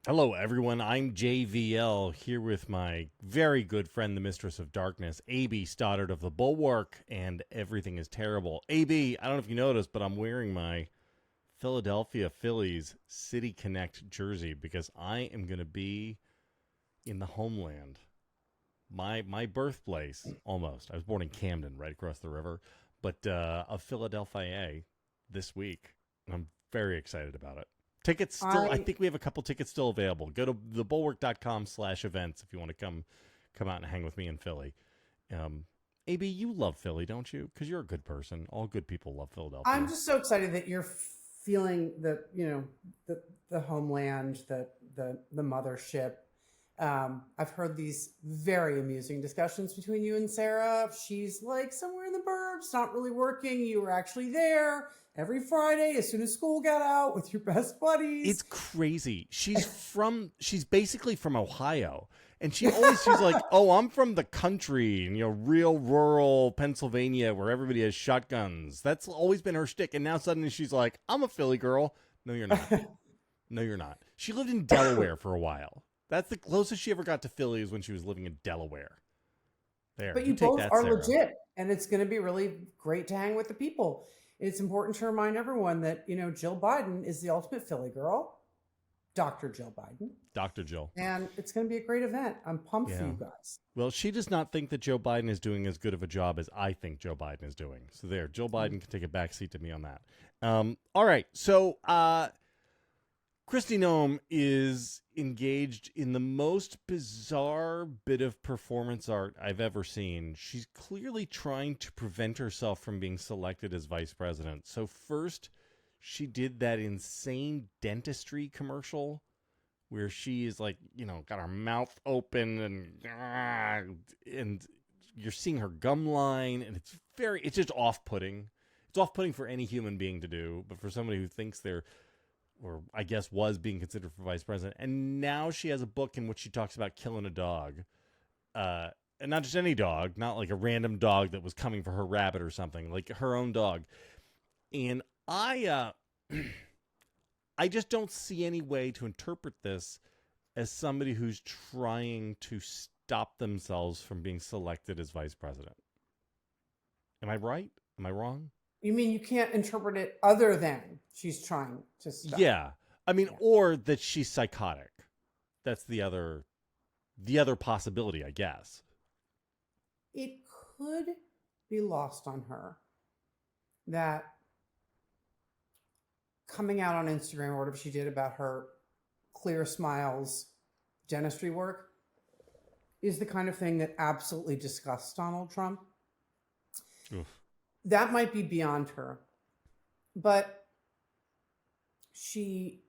Hello, everyone. I'm JVL here with my very good friend, the Mistress of Darkness, A.B. Stoddard of the Bulwark, and everything is terrible. A.B., I don't know if you noticed, but I'm wearing my Philadelphia Phillies City Connect jersey because I am going to be in the homeland, my birthplace, almost. I was born in Camden, right across the river, but of Philadelphia this week. I'm very excited about it. Tickets still, I think we have a couple tickets still available. Go to thebulwark.com/events if you want to come out and hang with me in Philly. AB, you love Philly, don't you? Because you're a good person. All good people love Philadelphia. I'm just so excited that you're feeling the homeland, the mothership. I've heard these very amusing discussions between you and Sarah. She's like somewhere in the burbs, not really working. You were actually there every Friday as soon as school got out with your best buddies. It's crazy. She's basically from Ohio. And she's like, oh, I'm from the country, and, real rural Pennsylvania where everybody has shotguns. That's always been her shtick. And now suddenly she's like, I'm a Philly girl. No, you're not. No, you're not. She lived in Delaware for a while. That's the closest she ever got to Philly is when she was living in Delaware. There. But you both are legit, and it's going to be really great to hang with the people. It's important to remind everyone that, Jill Biden is the ultimate Philly girl. Dr. Jill Biden. Dr. Jill. And it's going to be a great event. I'm pumped for you guys. Well, she does not think that Joe Biden is doing as good of a job as I think Joe Biden is doing. So there, Jill Biden can take a backseat to me on that. All right. So Kristi Noem is engaged in the most bizarre bit of performance art I've ever seen. She's clearly trying to prevent herself from being selected as vice president. So first, she did that insane dentistry commercial where she is like, got her mouth open and you're seeing her gum line, and it's just off-putting. It's off-putting for any human being to do, but for somebody who thinks they're, or I guess was being considered for vice president. And now she has a book in which she talks about killing a dog. And not just any dog, not like a random dog that was coming for her rabbit or something, like her own dog. And I just don't see any way to interpret this as somebody who's trying to stop themselves from being selected as vice president. Am I right? Am I wrong? You mean you can't interpret it other than she's trying to stop? Yeah. I mean, or that she's psychotic. That's the other possibility, I guess. It could be lost on her that coming out on Instagram or whatever she did about her clear smiles dentistry work is the kind of thing that absolutely disgusts Donald Trump. Oof. That might be beyond her, but she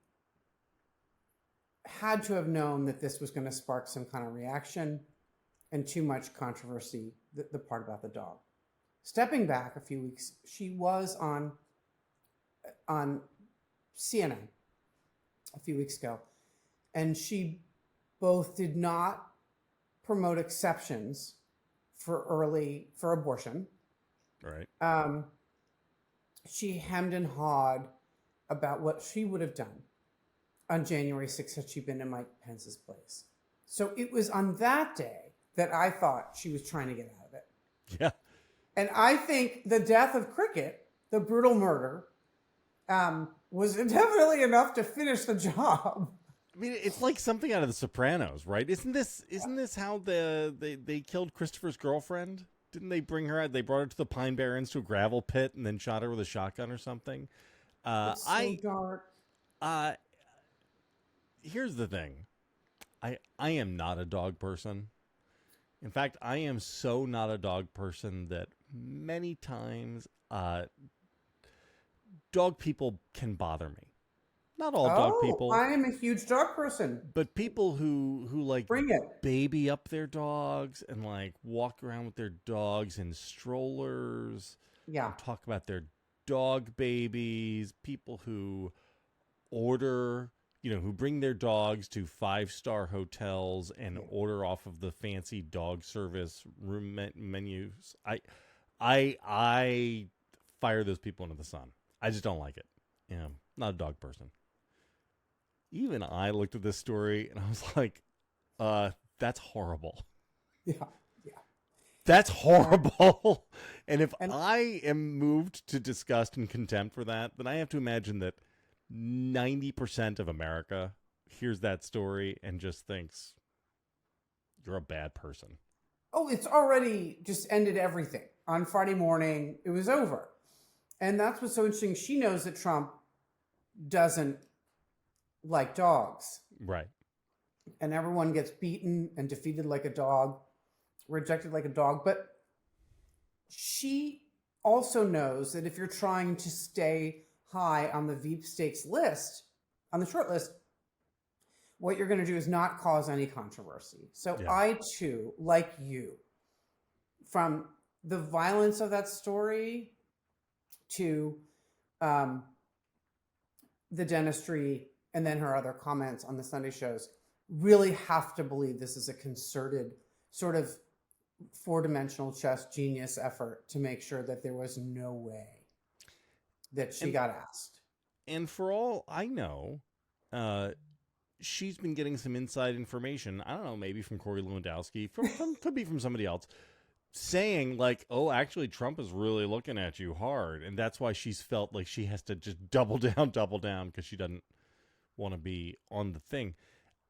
had to have known that this was going to spark some kind of reaction and too much controversy, the part about the dog. Stepping back a few weeks, she was on CNN a few weeks ago, and she both did not promote exceptions for abortion. Right. She hemmed and hawed about what she would have done on January 6th had she been in Mike Pence's place. So it was on that day that I thought she was trying to get out of it. Yeah. And I think the death of Cricket, the brutal murder, was definitely enough to finish the job. I mean, it's like something out of The Sopranos, right? Isn't this how they killed Christopher's girlfriend? Didn't they bring her out? They brought her to the Pine Barrens to a gravel pit and then shot her with a shotgun or something. It's so dark. Here's the thing. I am not a dog person. In fact, I am so not a dog person that many times dog people can bother me. Not all dog people. I am a huge dog person. But people who like bring it, baby up their dogs and like walk around with their dogs in strollers. Yeah. And talk about their dog babies. People who order, who bring their dogs to 5-star hotels and order off of the fancy dog service room menus. I fire those people into the sun. I just don't like it. Not a dog person. even I looked at this story and I was like, that's horrible. Yeah. Yeah. That's horrible. And if And I am moved to disgust and contempt for that, then I have to imagine that 90% of America hears that story and just thinks you're a bad person. oh, it's already just ended everything. On Friday morning, it was over. And that's what's so interesting. She knows that Trump doesn't like dogs. Right. And everyone gets beaten and defeated like a dog, rejected like a dog. But she also knows that if you're trying to stay high on the Veepstakes list, on the short list, what you're going to do is not cause any controversy. So Yeah. I too, like you, from the violence of that story to the dentistry and then her other comments on the Sunday shows, really have to believe this is a concerted sort of four-dimensional chess genius effort to make sure that there was no way that she got asked. And for all I know, she's been getting some inside information. I don't know, maybe from Corey Lewandowski, from could be from somebody else, saying like, "Oh, actually, Trump is really looking at you hard," and that's why she's felt like she has to just double down because she doesn't want to be on the thing.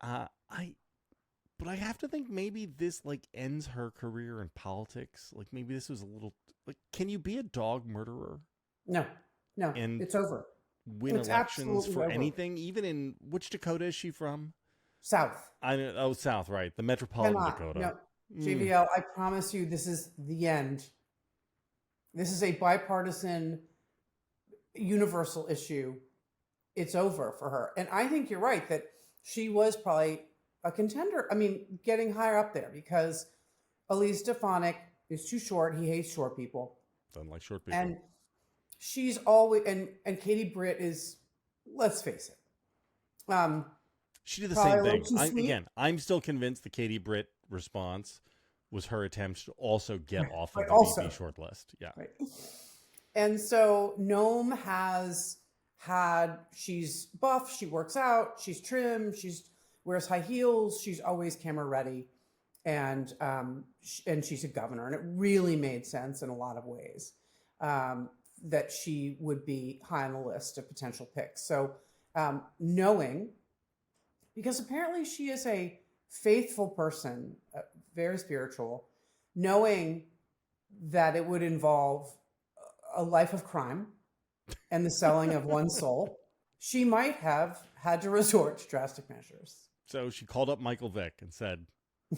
But I have to think maybe this like ends her career in politics. Like maybe this was a little like, can you be a dog murderer? No, And it's over. Win It's elections absolutely for over. anything, even in which Dakota is she from? South. South, right? The Metropolitan Cannot. Dakota. No, JVL, I promise you, this is the end. This is a bipartisan, universal issue. It's over for her. And I think you're right that she was probably a contender. I mean, getting higher up there because Elise Stefanik is too short. He hates short people. Doesn't like short people. And she's always, and Katie Britt is, let's face it. She did the same probably a thing. little too sweet. I'm still convinced the Katie Britt response was her attempt to also get off of Right, the also. VP short list. Yeah. Right. And so Noem has had, she's buff, she works out, she's trim, she's wears high heels, she's always camera ready, and she's a governor, and it really made sense in a lot of ways that she would be high on the list of potential picks. So knowing, because apparently she is a faithful person, very spiritual, knowing that it would involve a life of crime and the selling of one's soul, she might have had to resort to drastic measures. So she called up Michael Vick and said,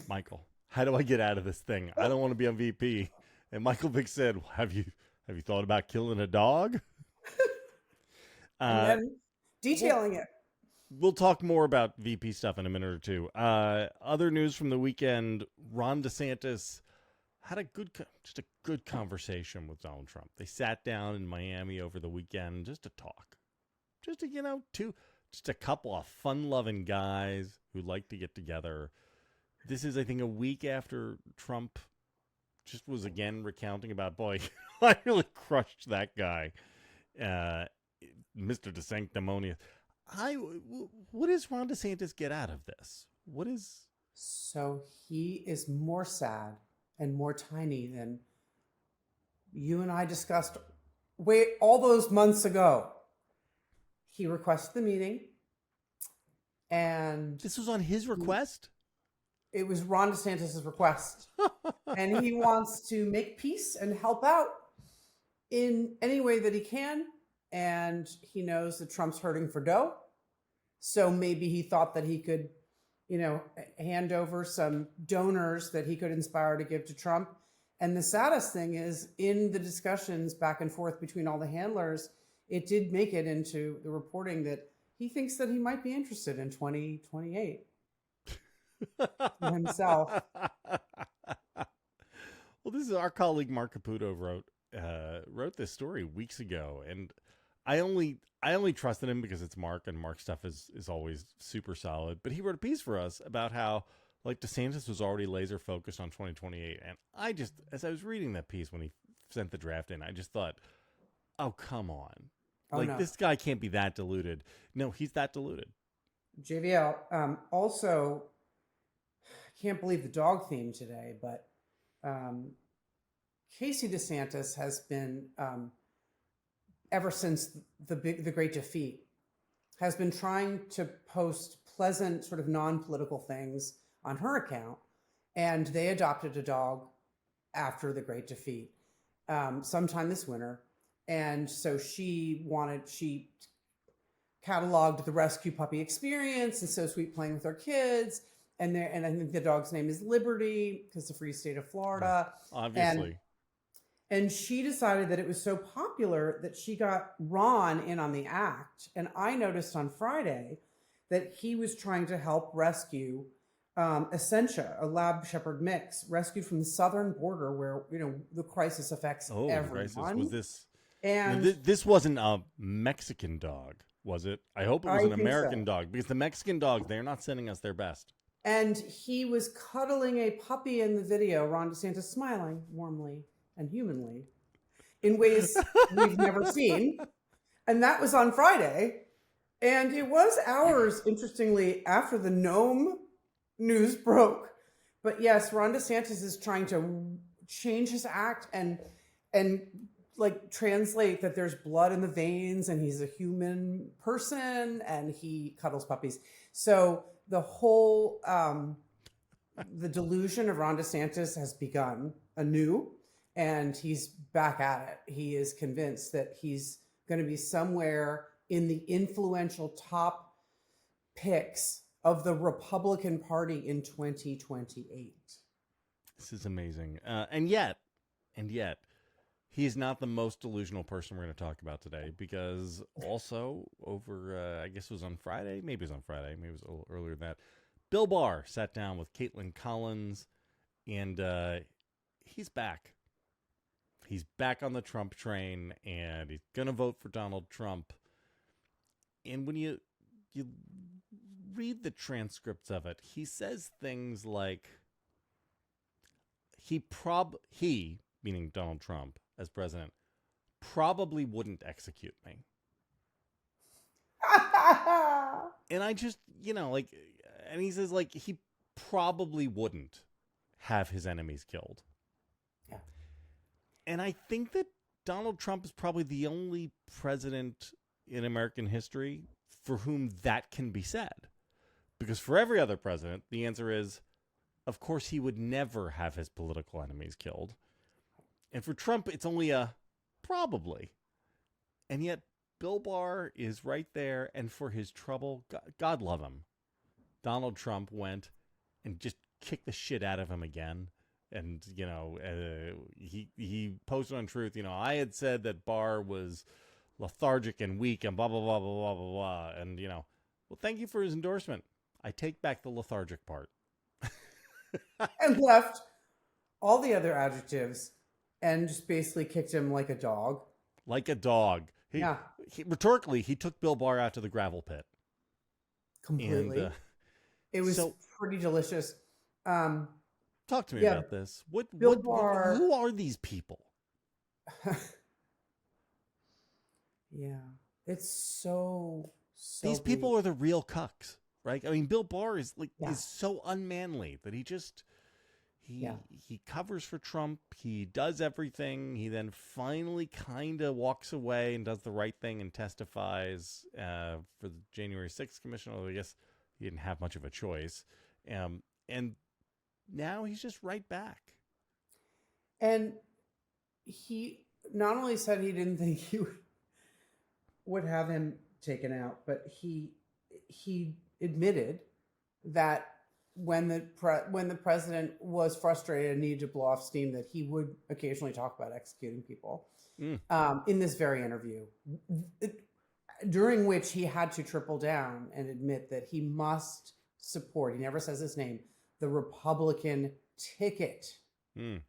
"Michael, how do I get out of this thing? I don't want to be on VP." And Michael Vick said, well, "Have you thought about killing a dog?" And then detailing it. We'll talk more about VP stuff in a minute or two. Other news from the weekend: Ron DeSantis had just a good conversation with Donald Trump. They sat down in Miami over the weekend just to talk, just to just a couple of fun-loving guys who like to get together. This is, I think, a week after Trump just was again recounting about, boy, I really crushed that guy, Mr. DeSanctimonious. What does Ron DeSantis get out of this? So he is more sad and more tiny than you and I discussed all those months ago. He requested the meeting, and This was on his request? it was Ron DeSantis' request. And he wants to make peace and help out in any way that he can. And he knows that Trump's hurting for dough. So maybe he thought that he could, hand over some donors that he could inspire to give to Trump. And the saddest thing is, in the discussions back and forth between all the handlers, it did make it into the reporting that he thinks that he might be interested in 2028 himself. Well, this is our colleague Mark Caputo wrote this story weeks ago, and I only trusted him because it's Mark, and Mark's stuff is always super solid. But he wrote a piece for us about how like DeSantis was already laser focused on 2028, and I just, as I was reading that piece when he sent the draft in, I just thought, oh come on, Oh, no. This guy can't be that deluded. No, he's that deluded. JVL. Also, I can't believe the dog theme today, but Casey DeSantis has been, ever since the Great Defeat, has been trying to post pleasant, sort of non-political things on her account, and they adopted a dog after the Great Defeat, sometime this winter, and so she cataloged the rescue puppy experience and So Sweet playing with her kids. And I think the dog's name is Liberty because the free state of Florida. Obviously. And she decided that it was so popular that she got Ron in on the act. And I noticed on Friday that he was trying to help rescue Essentia, a lab shepherd mix, rescued from the southern border where, the crisis affects everyone. Crisis. Was this? And this wasn't a Mexican dog, was it? I hope it was an American so. dog, because the Mexican dogs, they're not sending us their best. And he was cuddling a puppy in the video, Ron DeSantis smiling warmly and humanly in ways we've never seen. And that was on Friday. And it was hours, interestingly, after the Noem news broke. But yes, Ron DeSantis is trying to change his act and like translate that there's blood in the veins and he's a human person and he cuddles puppies. So the whole the delusion of Ron DeSantis has begun anew, and he's back at it. He is convinced that he's going to be somewhere in the influential top picks of the Republican Party in 2028. This is amazing. And yet, he's not the most delusional person we're going to talk about today, because also over, I guess it was on Friday, maybe it was a little earlier than that, Bill Barr sat down with Caitlin Collins, and he's back. He's back on the Trump train, and he's going to vote for Donald Trump. And when you read the transcripts of it, he says things like, he, meaning Donald Trump as president, probably wouldn't execute me. And I just, and he says, he probably wouldn't have his enemies killed. Yeah. And I think that Donald Trump is probably the only president in American history for whom that can be said. Because for every other president, the answer is, of course, he would never have his political enemies killed. And for Trump, it's only a probably. And yet, Bill Barr is right there, and for his trouble, God love him, Donald Trump went and just kicked the shit out of him again. And, he posted on Truth, I had said that Barr was lethargic and weak and blah, blah, blah, blah, blah, blah, blah. And, well, thank you for his endorsement. I take back the lethargic part. And left all the other adjectives and just basically kicked him like a dog. Like a dog. Rhetorically, he took Bill Barr out to the gravel pit. Completely. And, it was pretty delicious. Talk to me about this. Bill Barr, who are these people? Yeah. It's so these people are the real cucks, right? I mean, Bill Barr is is so unmanly that he just he covers for Trump. He does everything. He then finally kind of walks away and does the right thing and testifies for the January 6th commission. Although I guess he didn't have much of a choice. And now he's just right back. And he not only said he didn't think he would have him taken out, but he admitted that when the president was frustrated and needed to blow off steam, that he would occasionally talk about executing people. In this very interview, during which he had to triple down and admit that he must support, he never says his name, the Republican ticket. And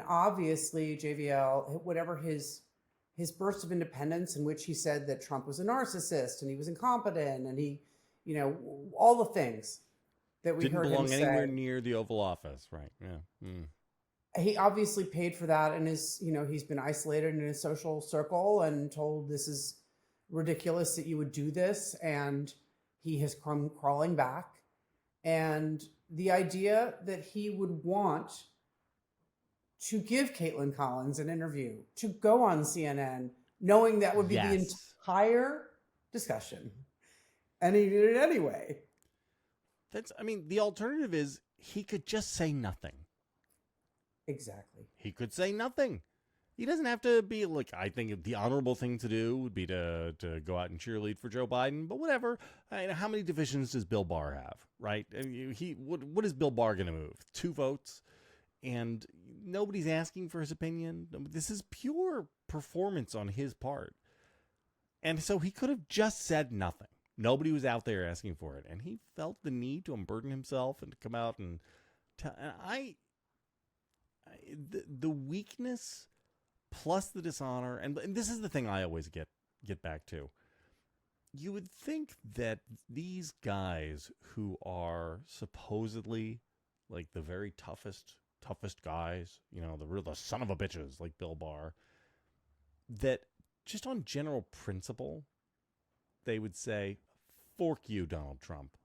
obviously JVL, whatever his burst of independence, in which he said that Trump was a narcissist and he was incompetent and he, all the things that we heard him say. Didn't belong anywhere near the Oval Office, right? Yeah. He obviously paid for that, and he's been isolated in his social circle and told this is ridiculous that you would do this. And He has come crawling back. And the idea that he would want to give Caitlin Collins an interview, to go on CNN, knowing that would be the Yes. entire discussion. And he did it anyway. The alternative is he could just say nothing. Exactly. He could say nothing. He doesn't have to be like, I think the honorable thing to do would be to go out and cheerlead for Joe Biden, but whatever. How many divisions does Bill Barr have, right? What is Bill Barr going to move? 2 votes? And nobody's asking for his opinion. This is pure performance on his part. And so he could have just said nothing. Nobody was out there asking for it. And he felt the need to unburden himself and to come out and tell. And the weakness plus the dishonor, and this is the thing I always get back to. You would think that these guys who are supposedly like the very toughest guys, the son of a bitches like Bill Barr, that just on general principle, they would say, fork you, Donald Trump.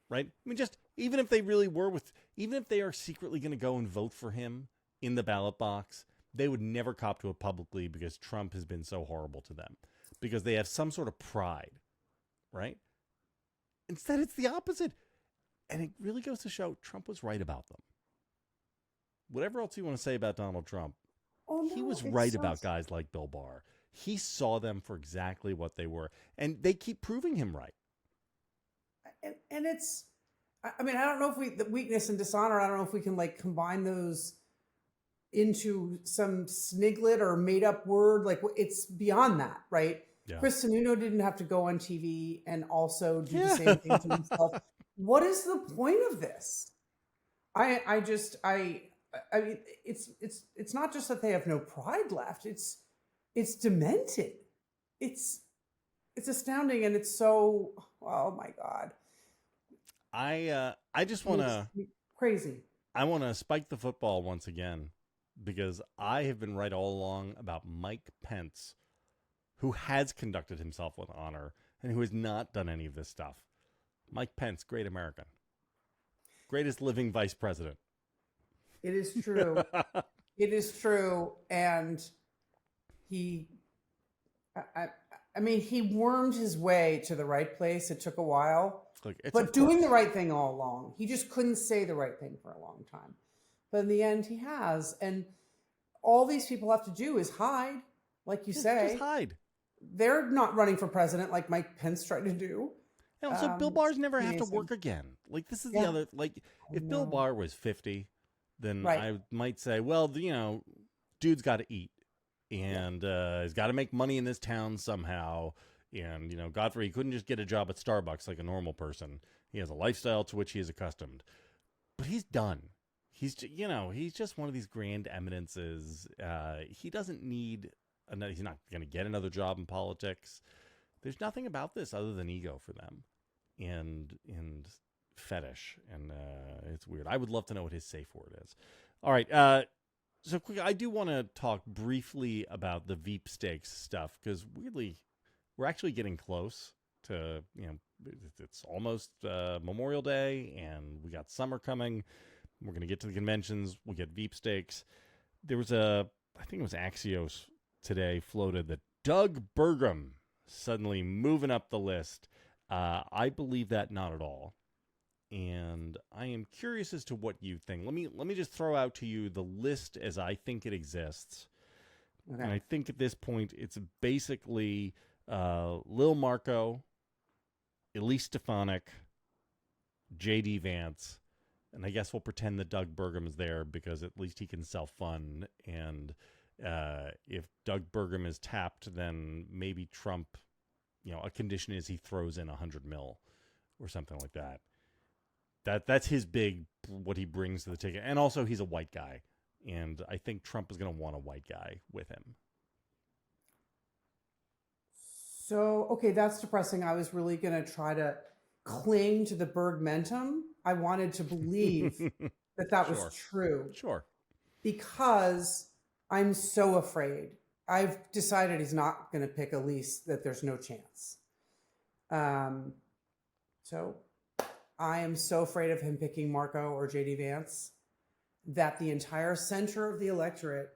Right? Just even if they really were even if they are secretly going to go and vote for him in the ballot box, they would never cop to it publicly because Trump has been so horrible to them, because they have some sort of pride, right? Instead, it's the opposite. And it really goes to show Trump was right about them. Whatever else you want to say about Donald Trump, he was right about guys like Bill Barr. He saw them for exactly what they were, and they keep proving him right. And it's, I don't know if the weakness and dishonor, I don't know if we can like combine those into some sniglet or made up word. Like, it's beyond that, right? Yeah. Chris Sununu didn't have to go on TV and also do the same thing to himself. What is the point of this? I mean, it's not just that they have no pride left. It's demented. It's astounding, and it's so, oh my God. I just want to crazy. I want to spike the football once again, because I have been right all along about Mike Pence, who has conducted himself with honor and who has not done any of this stuff. Mike Pence, great American. Greatest living vice president. It is true. It is true. And he wormed his way to the right place. It took a while. But doing the right thing all along. He just couldn't say the right thing for a long time. But in the end, he has. And all these people have to do is hide, like you say. Just hide. They're not running for president like Mike Pence tried to do. And also, Bill Barr's never have to work again. Like, this is the other, like, if Bill Barr was 50, then I might say, well, dude's got to eat. And he's got to make money in this town somehow. And, Godfrey, he couldn't just get a job at Starbucks like a normal person. He has a lifestyle to which he is accustomed. But he's done. He's just one of these grand eminences. He doesn't need he's not going to get another job in politics. There's nothing about this other than ego for them and fetish. And it's weird. I would love to know what his safe word is. All right. So quick, I do want to talk briefly about the Veepstakes stuff, because weirdly, we're actually getting close to, it's almost Memorial Day, and we got summer coming. We're going to get to the conventions. We'll get Veepstakes. There was I think it was Axios today floated that Doug Burgum suddenly moving up the list. I believe that not at all. And I am curious as to what you think. Let me just throw out to you the list as I think it exists. Okay. And I think at this point it's basically Lil Marco, Elise Stefanik, J.D. Vance, and I guess we'll pretend that Doug Burgum is there because at least he can self-fund. And if Doug Burgum is tapped, then maybe Trump, a condition is he throws in $100 million or something like that. That's his big, what he brings to the ticket. And also he's a white guy. And I think Trump is going to want a white guy with him. So, okay, that's depressing. I was really going to try to cling to the Bergmentum. I wanted to believe that was true. Sure. Because I'm so afraid. I've decided he's not going to pick Elise, that there's no chance. So I am so afraid of him picking Marco or JD Vance that the entire center of the electorate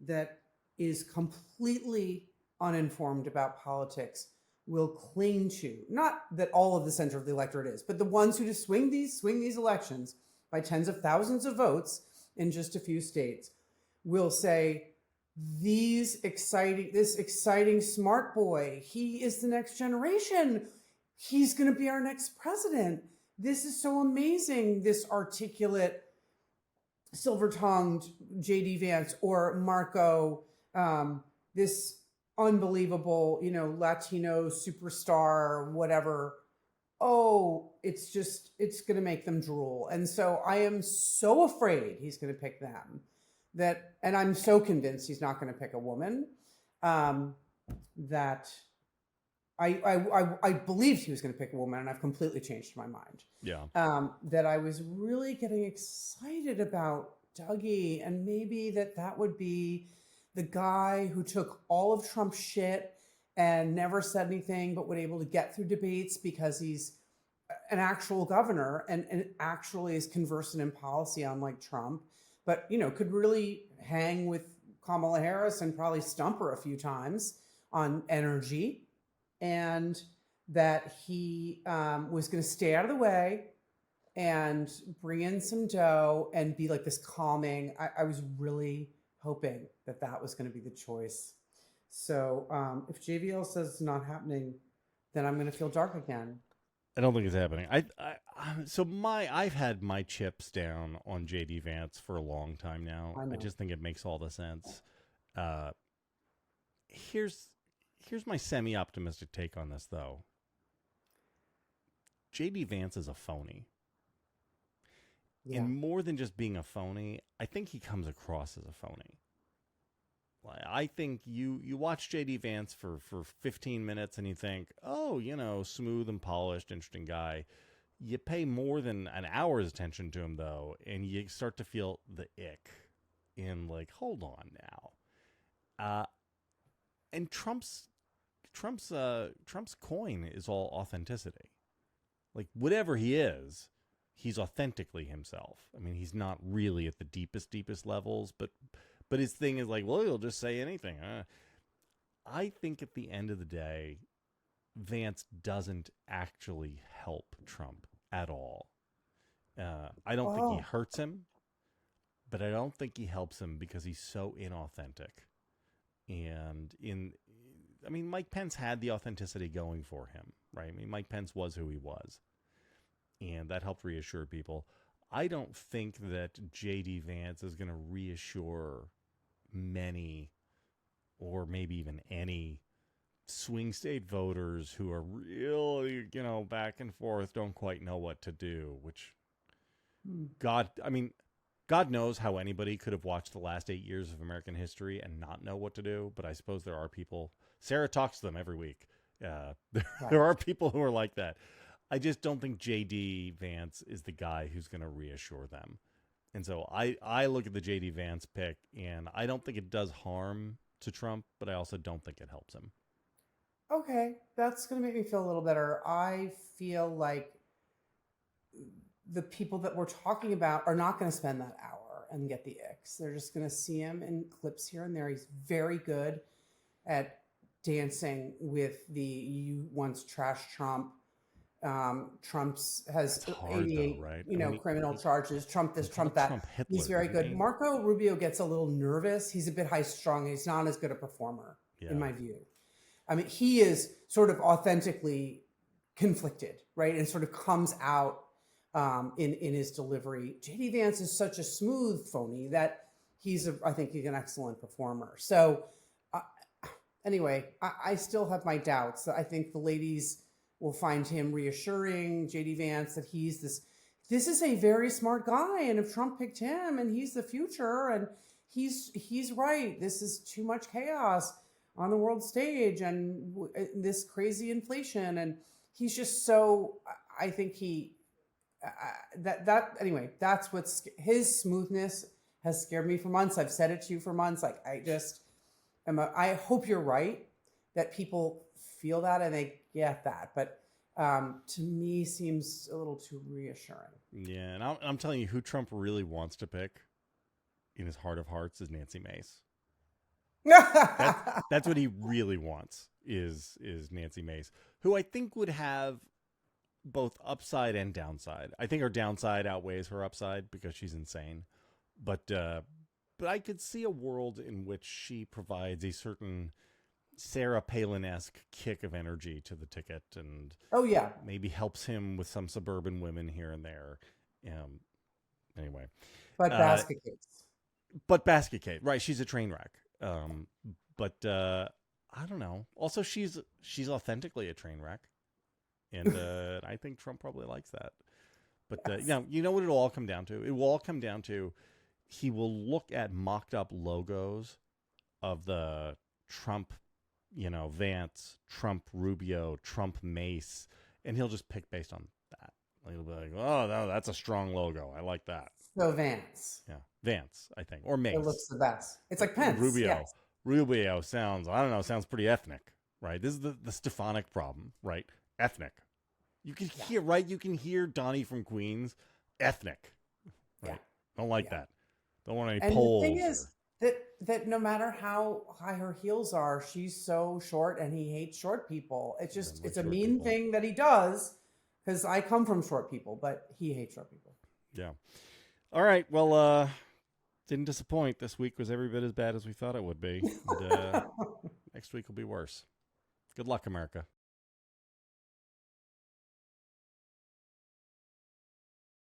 that is completely uninformed about politics will cling to, not that all of the center of the electorate is, but the ones who just swing these elections by tens of thousands of votes in just a few states will say, this exciting smart boy, he is the next generation. He's going to be our next president. This is so amazing. This articulate, silver-tongued JD Vance or Marco, this unbelievable, Latino superstar, whatever. Oh, it's going to make them drool. And so I am so afraid he's going to pick them and I'm so convinced he's not going to pick a woman, that I believed he was going to pick a woman, and I've completely changed my mind. Yeah. That I was really getting excited about Dougie, and maybe that would be the guy who took all of Trump's shit and never said anything, but was able to get through debates because he's an actual governor and actually is conversant in policy, unlike Trump, but, could really hang with Kamala Harris and probably stump her a few times on energy. And that he was going to stay out of the way and bring in some dough and be like this calming. I was really hoping that was going to be the choice. So if JVL says it's not happening, then I'm going to feel dark again. I don't think it's happening. I've had my chips down on JD Vance for a long time now. I just think it makes all the sense. Here's my semi-optimistic take on this, though. JD Vance is a phony. Yeah. And more than just being a phony, I think he comes across as a phony. I think you watch JD Vance for 15 minutes and you think, oh, smooth and polished, interesting guy. You pay more than an hour's attention to him, though, and you start to feel the ick. And hold on now. And Trump's coin is all authenticity. Whatever he is, he's authentically himself. I mean, he's not really at the deepest levels, but his thing is he'll just say anything. I think at the end of the day, Vance doesn't actually help Trump at all. I don't think he hurts him, but I don't think he helps him because he's so inauthentic. And Mike Pence had the authenticity going for him, right? Mike Pence was who he was, and that helped reassure people. I don't think that J.D. Vance is going to reassure many, or maybe even any, swing state voters who are really, back and forth, don't quite know what to do, which God knows how anybody could have watched the last 8 years of American history and not know what to do, but I suppose there are people. Sarah talks to them every week. There are people who are like that. I just don't think J.D. Vance is the guy who's going to reassure them. And so I look at the J.D. Vance pick, and I don't think it does harm to Trump, but I also don't think it helps him. Okay, that's going to make me feel a little better. I feel like the people that we're talking about are not going to spend that hour and get the icks. They're just going to see him in clips here and there. He's very good at dancing with you once trashed Trump. Trump's has 88, though, right? criminal charges. Trump this, Trump that. Trump Hitler, he's very good. Marco Rubio gets a little nervous. He's a bit high-strung. He's not as good a performer, in my view. He is sort of authentically conflicted, right? And sort of comes out in his delivery. J.D. Vance is such a smooth phony that I think he's an excellent performer. So anyway, I still have my doubts. I think the ladies will find him reassuring, J.D. Vance, that he's this is a very smart guy. And if Trump picked him and he's the future and he's right, this is too much chaos on the world stage and this crazy inflation. And he's just so, I think anyway, that's his smoothness has scared me for months. I've said it to you for months. I hope you're right that people feel that and they get that. But to me seems a little too reassuring. Yeah, and I'm telling you, who Trump really wants to pick in his heart of hearts is Nancy Mace. That's what he really wants is Nancy Mace, who I think would have both upside and downside. I think her downside outweighs her upside because she's insane, but I could see a world in which she provides a certain Sarah Palin-esque kick of energy to the ticket, and oh yeah, maybe helps him with some suburban women here and there. Anyway, but basket case. But basket case, right? She's a train wreck. But I don't know. Also, she's authentically a train wreck, and I think Trump probably likes that. But Yes. you know what it'll all come down to? It will all come down to he will look at mocked up logos of the Trump, Vance, Trump Rubio, Trump Mace, and he'll just pick based on that. He'll be like, oh, no, that's a strong logo. I like that. So Vance. Yeah, Vance, I think, or Mace. It looks the best. It's like Pence. Rubio. Yes. Rubio sounds, I don't know, sounds pretty ethnic, right? This is the Stefanik problem, right? Ethnic. You can hear, right? You can hear Donnie from Queens, ethnic. Right? Yeah. Don't like that. Don't want any And polls. the thing is that no matter how high her heels are, she's so short, and he hates short people. It's just it's a mean thing that he does, because I come from short people, but he hates short people. Yeah. All right. Well, didn't disappoint. This week was every bit as bad as we thought it would be. And, next week will be worse. Good luck, America.